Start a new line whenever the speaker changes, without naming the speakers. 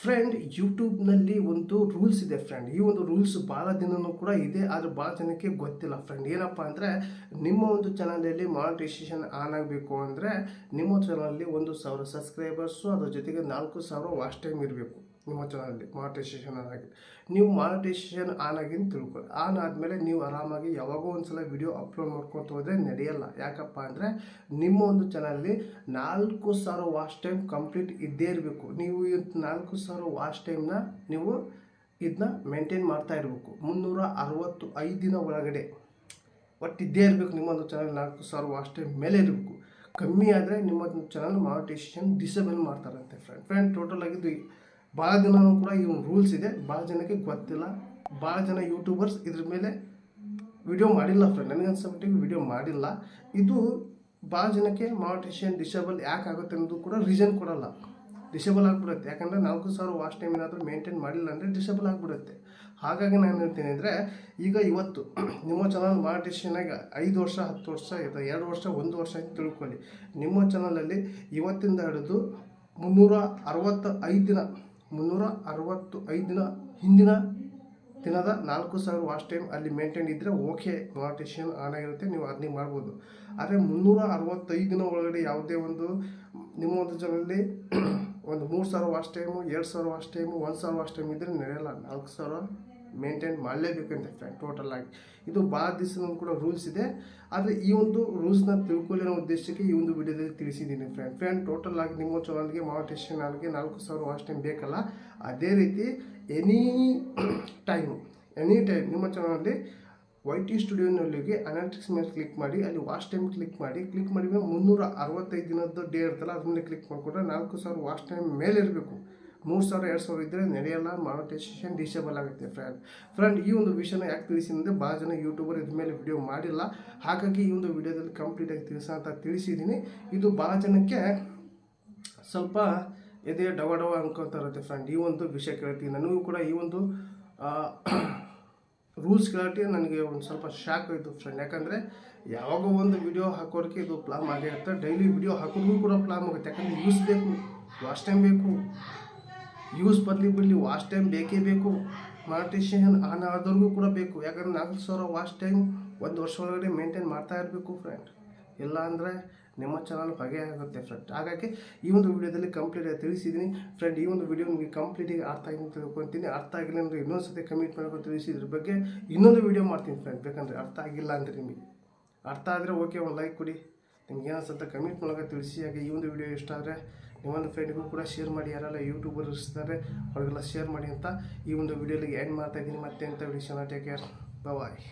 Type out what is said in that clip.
Friend, ಯೂಟ್ಯೂಬ್ನಲ್ಲಿ ಒಂದು rules ಇದೆ ಫ್ರೆಂಡ್. ಈ ಒಂದು ರೂಲ್ಸ್ ಭಾಳ ದಿನವೂ ಕೂಡ ಇದೆ, ಆದರೆ ಭಾಳ ಜನಕ್ಕೆ ಗೊತ್ತಿಲ್ಲ ಫ್ರೆಂಡ್. ಏನಪ್ಪ ಅಂದರೆ, ನಿಮ್ಮ ಒಂದು ಚಾನಲಲ್ಲಿ ಮಾನಿಟೈಸೇಷನ್ ಆನ್ ಆಗಬೇಕು ಅಂದರೆ ನಿಮ್ಮ ಚಾನಲಲ್ಲಿ 1,000 ಸಬ್ಸ್ಕ್ರೈಬರ್ಸು, ಅದ್ರ ಜೊತೆಗೆ 4,000 ವಾಚ್ ಟೈಮ್ ಇರಬೇಕು. ನಿಮ್ಮ ಚಾನಲಲ್ಲಿ ಮಾನಿಟೈಸೇಷನ್ ಆನ್ ಆಗಿ, ನೀವು ಮಾನಿಟೈಸೇಷನ್ ಆನ್ ಆಗಿ ತಿಳ್ಕೊಳ್ಳಿ. ಆನ್ ಆದಮೇಲೆ ನೀವು ಆರಾಮಾಗಿ ಯಾವಾಗೋ ಒಂದ್ಸಲ ವಿಡಿಯೋ ಅಪ್ಲೋಡ್ ಮಾಡ್ಕೊತ ಹೋದರೆ ನಡೆಯಲ್ಲ. ಯಾಕಪ್ಪ ಅಂದರೆ, ನಿಮ್ಮ ಒಂದು ಚಾನಲಲ್ಲಿ 4,000 ವಾಚ್ ಟೈಮ್ ಕಂಪ್ಲೀಟ್ ಇದ್ದೇ ಇರಬೇಕು. ನೀವು 4,000 ವಾಚ್ ಟೈಮ್ನ ನೀವು ಇದನ್ನ ಮೇಂಟೈನ್ ಮಾಡ್ತಾ ಇರಬೇಕು. 365 ದಿನ ಒಳಗಡೆ ಒಟ್ಟು ಇದ್ದೇ ಇರಬೇಕು. ನಿಮ್ಮೊಂದು ಚಾನಲ್ 4,000 ವಾಚ್ ಟೈಮ್ ಮೇಲೆ ಇರಬೇಕು. ಕಮ್ಮಿ ಆದರೆ ನಿಮ್ಮೊಂದು ಚಾನಲ್ ಮಾನಿಟೈಸೇಷನ್ ಡಿಸೇಬಲ್ ಮಾಡ್ತಾರಂತೆ ಫ್ರೆಂಡ್. ಟೋಟಲ್ ಆಗಿದ್ದು ಭಾಳ ದಿನವೂ ಕೂಡ ಈ ಒಂದು ರೂಲ್ಸ್ ಇದೆ. ಭಾಳ ಜನಕ್ಕೆ ಗೊತ್ತಿಲ್ಲ. ಭಾಳ ಜನ ಯೂಟ್ಯೂಬರ್ಸ್ ಇದ್ರ ಮೇಲೆ ವಿಡಿಯೋ ಮಾಡಿಲ್ಲ ಫ್ರೆಂಡ್. ನನಗನ್ಸೋಮಟ್ಟಿಗೆ ವಿಡಿಯೋ ಮಾಡಿಲ್ಲ. ಇದು ಭಾಳ ಜನಕ್ಕೆ ಮಾನಿಟೈಸೇಷನ್ ಡಿಸೇಬಲ್ ಯಾಕೆ ಆಗುತ್ತೆ ಅನ್ನೋದು ಕೂಡ ರೀಸನ್ ಕೊಡಲ್ಲ. ಡಿಸೇಬಲ್ ಆಗಿಬಿಡುತ್ತೆ. ಯಾಕಂದರೆ 4,000 ವಾಚ್ ಟೈಮ್ ಏನಾದರೂ ಮೇಂಟೈನ್ ಮಾಡಿಲ್ಲ ಅಂದರೆ ಡಿಸೇಬಲ್ ಆಗಿಬಿಡುತ್ತೆ. ಹಾಗಾಗಿ ನಾನು ಹೇಳ್ತೀನಿ ಅಂದರೆ, ಈಗ ಇವತ್ತು ನಿಮ್ಮ ಚಾನಲ್ ಮಾನಿಟೈಸೇಷನ್ ಆಗಿ 5 ವರ್ಷ 10 ವರ್ಷ ಇದೆ, 2 ವರ್ಷ 1 ವರ್ಷ ಅಂತ ತಿಳ್ಕೊಳ್ಳಿ. ನಿಮ್ಮ ಚಾನಲಲ್ಲಿ ಇವತ್ತಿಂದ ಹಿಡಿದು 365 ದಿನ 365 ದಿನ ಹಿಂದಿನ ದಿನದ 4,000 ವಾಚ್ ಟೈಮ್ ಅಲ್ಲಿ ಮೇಂಟೈನ್ ಇದ್ದರೆ ಓಕೆ, ಮಾನಿಟೈಸೇಷನ್ ಆನ್ ಆಗಿರುತ್ತೆ, ನೀವು ಅರ್ನಿಂಗ್ ಮಾಡ್ಬೋದು. ಆದರೆ 365 ದಿನ ಒಳಗಡೆ ಯಾವುದೇ ಒಂದು ನಿಮ್ಮ ಒಂದು ಚಾನಲಲ್ಲಿ ಒಂದು 3,000 watch time, 2,000 watch time, 1,000 watch time ಇದ್ದರೆ ನಡೆಯಲ್ಲ. 4,000 ಮೇಂಟೈನ್ ಮಾಡಲೇಬೇಕಂತೆ ಫ್ರೆಂಡ್. ಟೋಟಲ್ ಆಗಿ ಇದು ಭಾಳ ದಿವಸನೂ ಕೂಡ ರೂಲ್ಸ್ ಇದೆ. ಆದರೆ ಈ ಒಂದು ರೂಲ್ಸ್ನ ತಿಳ್ಕೊಳ್ಳಿ ಅನ್ನೋ ಉದ್ದೇಶಕ್ಕೆ ಈ ಒಂದು ವಿಡಿಯೋದಲ್ಲಿ ತಿಳಿಸಿದ್ದೀನಿ ಫ್ರೆಂಡ್. ಟೋಟಲ್ ಆಗಿ ನಿಮ್ಮ ಚಾನಲ್ಗೆ ಮಾನಿಟೈಸೇಷನ್ ಆಗಿ 4,000 ವಾಚ್ ಟೈಮ್ ಬೇಕಲ್ಲ, ಅದೇ ರೀತಿ ಎನಿ ಟೈಮ್ ನಿಮ್ಮ ಚಾನಲಲ್ಲಿ YT ಸ್ಟುಡಿಯೋನಲ್ಲಿಗೆ ಅನಾಲಿಟಿಕ್ಸ್ ಮೇಲೆ ಕ್ಲಿಕ್ ಮಾಡಿ, ಅಲ್ಲಿ ವಾಚ್ ಟೈಮ್ ಕ್ಲಿಕ್ ಮಾಡಿ 365 ದಿನದ ಡೇ ಇರ್ತಲ್ಲ, ಅದ್ರ ಮೇಲೆ ಕ್ಲಿಕ್ ಮಾಡಿಕೊಂಡ್ರೆ 4,000 ವಾಚ್ ಟೈಮ್ ಮೇಲೆ ಇರಬೇಕು. 3,000 2,000 ಇದ್ದರೆ ನಡೆಯಲ್ಲ, ಮಾನಿಟೈಸೇಷನ್ ಡಿಸೇಬಲ್ ಆಗುತ್ತೆ ಫ್ರೆಂಡ್. ಈ ಒಂದು ವಿಷಯನ ಯಾಕೆ ತಿಳಿಸಿದ್ರೆ, ಭಾಳ ಜನ ಯೂಟ್ಯೂಬರ್ ಇದ್ರ ಮೇಲೆ ವಿಡಿಯೋ ಮಾಡಿಲ್ಲ. ಹಾಗಾಗಿ ಈ ಒಂದು ವಿಡಿಯೋದಲ್ಲಿ ಕಂಪ್ಲೀಟಾಗಿ ಅಂತ ತಿಳಿಸಿದ್ದೀನಿ. ಇದು ಭಾಳ ಜನಕ್ಕೆ ಸ್ವಲ್ಪ ಎದೆ ಡವ ಅನ್ಕೊತಾ ಇರುತ್ತೆ ಫ್ರೆಂಡ್. ಈ ಒಂದು ವಿಷಯ ಕೇಳ್ತೀನಿ. ನನಗೂ ಕೂಡ ಈ ಒಂದು ರೂಲ್ಸ್ ಕೇಳಿ ನನಗೆ ಒಂದು ಸ್ವಲ್ಪ ಶಾಕ್ ಆಯಿತು ಫ್ರೆಂಡ್. ಯಾಕಂದರೆ ಯಾವಾಗೋ ಒಂದು ವಿಡಿಯೋ ಹಾಕೋರಿಗೆ ಇದು ಪ್ಲಾಮ್ ಆಗಿರುತ್ತೆ. ಡೈಲಿ ವಿಡಿಯೋ ಹಾಕೋರಿಗೂ ಕೂಡ ಪ್ಲಾಮ್ ಆಗುತ್ತೆ. ಯಾಕಂದರೆ ಯೂಸ್ ಬೇಕು, ವಾಚ್ ಟೈಮ್ ಬೇಕು. ಯೂಸ್ ಬಿಡಲಿ ವಾಚ್ ಟೈಮ್ ಬೇಕೇ ಬೇಕು. ಮಾನಿಟೈಸೇಷನ್ ಆನ್ ಆದವ್ರಿಗೂ ಕೂಡ ಬೇಕು. ಯಾಕಂದರೆ 4,000 ವಾಚ್ ಟೈಮ್ 1 ವರ್ಷ ಒಳಗಡೆ ಮೇಂಟೈನ್ ಮಾಡ್ತಾ ಇರಬೇಕು ಫ್ರೆಂಡ್. ಇಲ್ಲ ಅಂದರೆ ನಿಮ್ಮ ಚಾನಲ್ ಹೊಗೆ ಆಗುತ್ತೆ ಫ್ರೆಂಡ್. ಹಾಗಾಗಿ ಈ ಒಂದು ವಿಡಿಯೋದಲ್ಲಿ ಕಂಪ್ಲೀಟಾಗಿ ತಿಳಿಸಿದ್ದೀನಿ ಫ್ರೆಂಡ್. ಈ ಒಂದು ವಿಡಿಯೋ ನಿಮಗೆ ಕಂಪ್ಲೀಟಾಗಿ ಅರ್ಥ ಆಗಿ ತಿಳ್ಕೊತೀನಿ. ಅರ್ಥ ಆಗಿಲ್ಲ ಅಂದರೆ ಇನ್ನೊಂದು ಸತಿ ಕಮೆಂಟ್ ಮಾಡ್ಕೊಂಡು ತಿಳಿಸಿ. ಇದ್ರ ಬಗ್ಗೆ ಇನ್ನೊಂದು ವಿಡಿಯೋ ಮಾಡ್ತೀನಿ ಫ್ರೆಂಡ್. ಬೇಕಂದರೆ ಅರ್ಥ ಆಗಿಲ್ಲ ಅಂದರೆ ನಿಮಗೆ ಅರ್ಥ ಆದರೆ ಓಕೆ, ಒಂದು ಲೈಕ್ ಕೊಡಿ. ನಿಮ್ಗೆ ಏನಿಸುತ್ತೆ ಕಮೆಂಟ್ ಮೂಲಕ ತಿಳಿಸಿ. ಹಾಗೆ ಈ ಒಂದು ವಿಡಿಯೋ ಇಷ್ಟ ಆದರೆ ನಿಮ್ಮೊಂದು ಫ್ರೆಂಡ್ಗೂ ಕೂಡ ಶೇರ್ ಮಾಡಿ. ಯಾರೆಲ್ಲ ಯೂಟ್ಯೂಬರ್ ಇರ್ತಾರೆ ಅವ್ರಿಗೆಲ್ಲ ಶೇರ್ ಮಾಡಿ ಅಂತ ಈ ಒಂದು ವಿಡಿಯೋಲಿಗೆ ಎಂಡ್ ಮಾಡ್ತಾ ಇದ್ದೀನಿ. ಮತ್ತೆ ಅಂತ ವಿಡಿಯೋ ಟೇಕ್ ಕೇರ್, ಬಾಯ್.